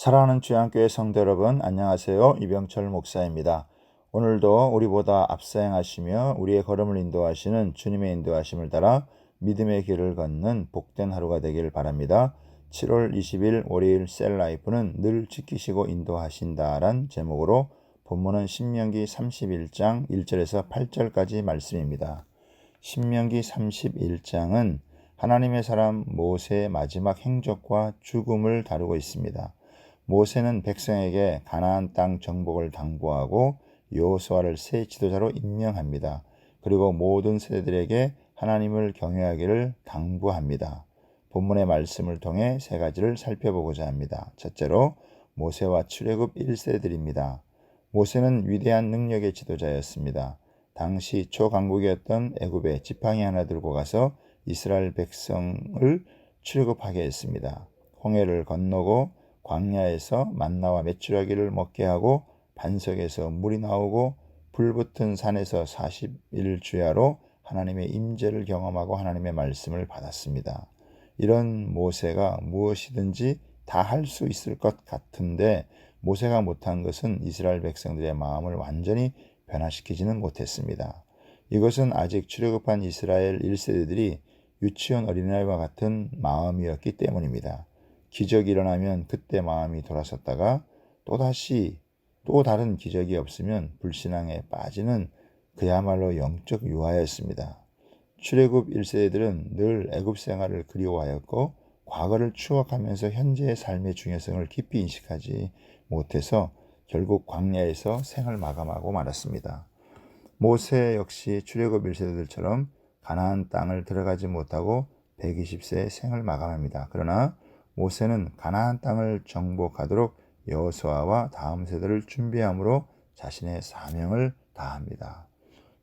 사랑하는 주양교회 성도 여러분, 안녕하세요. 이병철 목사입니다. 오늘도 우리보다 앞서 행하시며 우리의 걸음을 인도하시는 주님의 인도하심을 따라 믿음의 길을 걷는 복된 하루가 되길 바랍니다. 7월 20일 월요일 셀라이프는 늘 지키시고 인도하신다란 제목으로 본문은 신명기 31장 1절에서 8절까지 말씀입니다. 신명기 31장은 하나님의 사람 모세의 마지막 행적과 죽음을 다루고 있습니다. 모세는 백성에게 가나안 땅 정복을 당부하고 여호수아를 새 지도자로 임명합니다. 그리고 모든 세대들에게 하나님을 경외하기를 당부합니다. 본문의 말씀을 통해 세 가지를 살펴보고자 합니다. 첫째로 모세와 출애굽 1세들입니다. 모세는 위대한 능력의 지도자였습니다. 당시 초강국이었던 애굽에 지팡이 하나 들고 가서 이스라엘 백성을 출애굽하게 했습니다. 홍해를 건너고 광야에서 만나와 메추라기를 먹게 하고 반석에서 물이 나오고 불붙은 산에서 40일 주야로 하나님의 임재를 경험하고 하나님의 말씀을 받았습니다. 이런 모세가 무엇이든지 다 할 수 있을 것 같은데 모세가 못한 것은 이스라엘 백성들의 마음을 완전히 변화시키지는 못했습니다. 이것은 아직 출애굽한 이스라엘 1세대들이 유치원 어린아이와 같은 마음이었기 때문입니다. 기적이 일어나면 그때 마음이 돌아섰다가 또다시 또 다른 기적이 없으면 불신앙에 빠지는 그야말로 영적 유아였습니다. 출애굽 1세대들은 늘 애굽 생활을 그리워하였고 과거를 추억하면서 현재의 삶의 중요성을 깊이 인식하지 못해서 결국 광야에서 생을 마감하고 말았습니다. 모세 역시 출애굽 1세대들처럼 가나안 땅을 들어가지 못하고 120세에 생을 마감합니다. 그러나 모세는 가나안 땅을 정복하도록 여호수아와 다음 세대를 준비함으로 자신의 사명을 다합니다.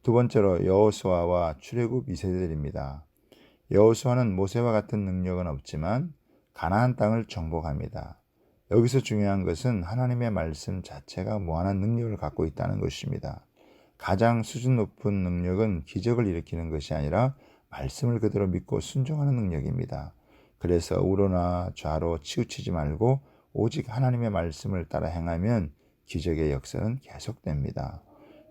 두 번째로 여호수아와 출애굽 2세대들입니다. 여호수아는 모세와 같은 능력은 없지만 가나안 땅을 정복합니다. 여기서 중요한 것은 하나님의 말씀 자체가 무한한 능력을 갖고 있다는 것입니다. 가장 수준 높은 능력은 기적을 일으키는 것이 아니라 말씀을 그대로 믿고 순종하는 능력입니다. 그래서 우로나 좌로 치우치지 말고 오직 하나님의 말씀을 따라 행하면 기적의 역사는 계속됩니다.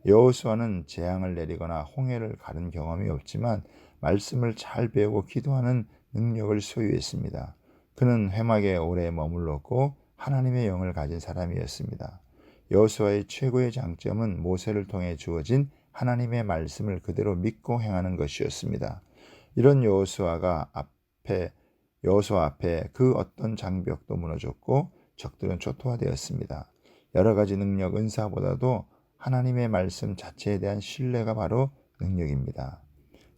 여호수아는 재앙을 내리거나 홍해를 가른 경험이 없지만 말씀을 잘 배우고 기도하는 능력을 소유했습니다. 그는 회막에 오래 머물렀고 하나님의 영을 가진 사람이었습니다. 여호수아의 최고의 장점은 모세를 통해 주어진 하나님의 말씀을 그대로 믿고 행하는 것이었습니다. 이런 여호수아 앞에 그 어떤 장벽도 무너졌고 적들은 초토화되었습니다. 여러 가지 능력, 은사보다도 하나님의 말씀 자체에 대한 신뢰가 바로 능력입니다.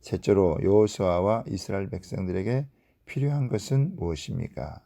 셋째로 여호수아와 이스라엘 백성들에게 필요한 것은 무엇입니까?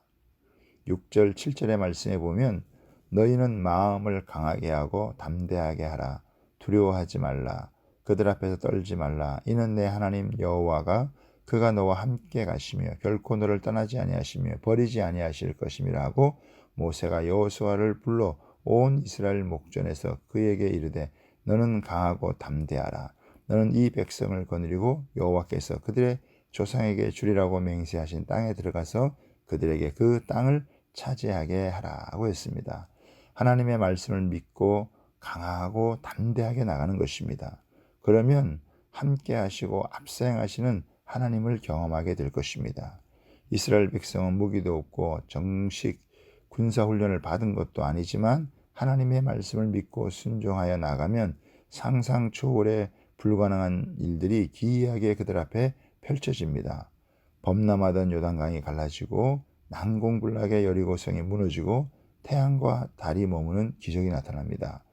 6절, 7절의 말씀에 보면 너희는 마음을 강하게 하고 담대하게 하라. 두려워하지 말라. 그들 앞에서 떨지 말라. 이는 내 하나님 여호와가 그가 너와 함께 가시며 결코 너를 떠나지 아니하시며 버리지 아니하실 것임이라 하고 모세가 여호수아를 불러 온 이스라엘 목전에서 그에게 이르되 너는 강하고 담대하라. 너는 이 백성을 거느리고 여호와께서 그들의 조상에게 주리라고 맹세하신 땅에 들어가서 그들에게 그 땅을 차지하게 하라고 했습니다. 하나님의 말씀을 믿고 강하고 담대하게 나가는 것입니다. 그러면 함께 하시고 앞서 행하시는 하나님을 경험하게 될 것입니다. 이스라엘 백성은 무기도 없고 정식 군사훈련을 받은 것도 아니지만 하나님의 말씀을 믿고 순종하여 나가면 상상 초월의 불가능한 일들이 기이하게 그들 앞에 펼쳐집니다. 범람하던 요단강이 갈라지고 난공불락의 여리고성이 무너지고 태양과 달이 머무는 기적이 나타납니다.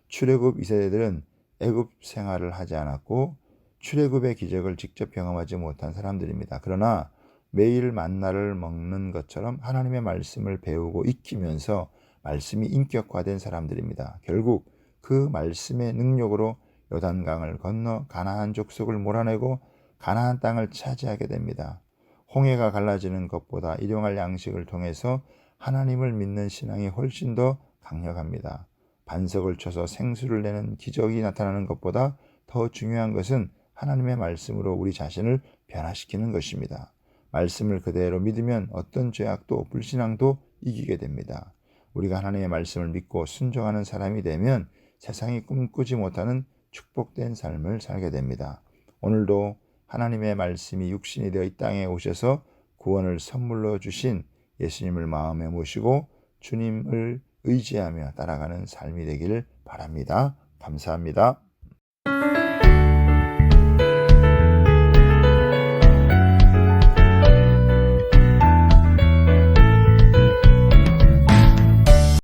출애굽 2세대들은 애굽 생활을 하지 않았고 출애굽의 기적을 직접 경험하지 못한 사람들입니다. 그러나 매일 만나를 먹는 것처럼 하나님의 말씀을 배우고 익히면서 말씀이 인격화된 사람들입니다. 결국 그 말씀의 능력으로 요단강을 건너 가나안 족속을 몰아내고 가나안 땅을 차지하게 됩니다. 홍해가 갈라지는 것보다 일용할 양식을 통해서 하나님을 믿는 신앙이 훨씬 더 강력합니다. 반석을 쳐서 생수를 내는 기적이 나타나는 것보다 더 중요한 것은 하나님의 말씀으로 우리 자신을 변화시키는 것입니다. 말씀을 그대로 믿으면 어떤 죄악도 불신앙도 이기게 됩니다. 우리가 하나님의 말씀을 믿고 순종하는 사람이 되면 세상이 꿈꾸지 못하는 축복된 삶을 살게 됩니다. 오늘도 하나님의 말씀이 육신이 되어 이 땅에 오셔서 구원을 선물로 주신 예수님을 마음에 모시고 주님을 의지하며 따라가는 삶이 되기를 바랍니다. 감사합니다.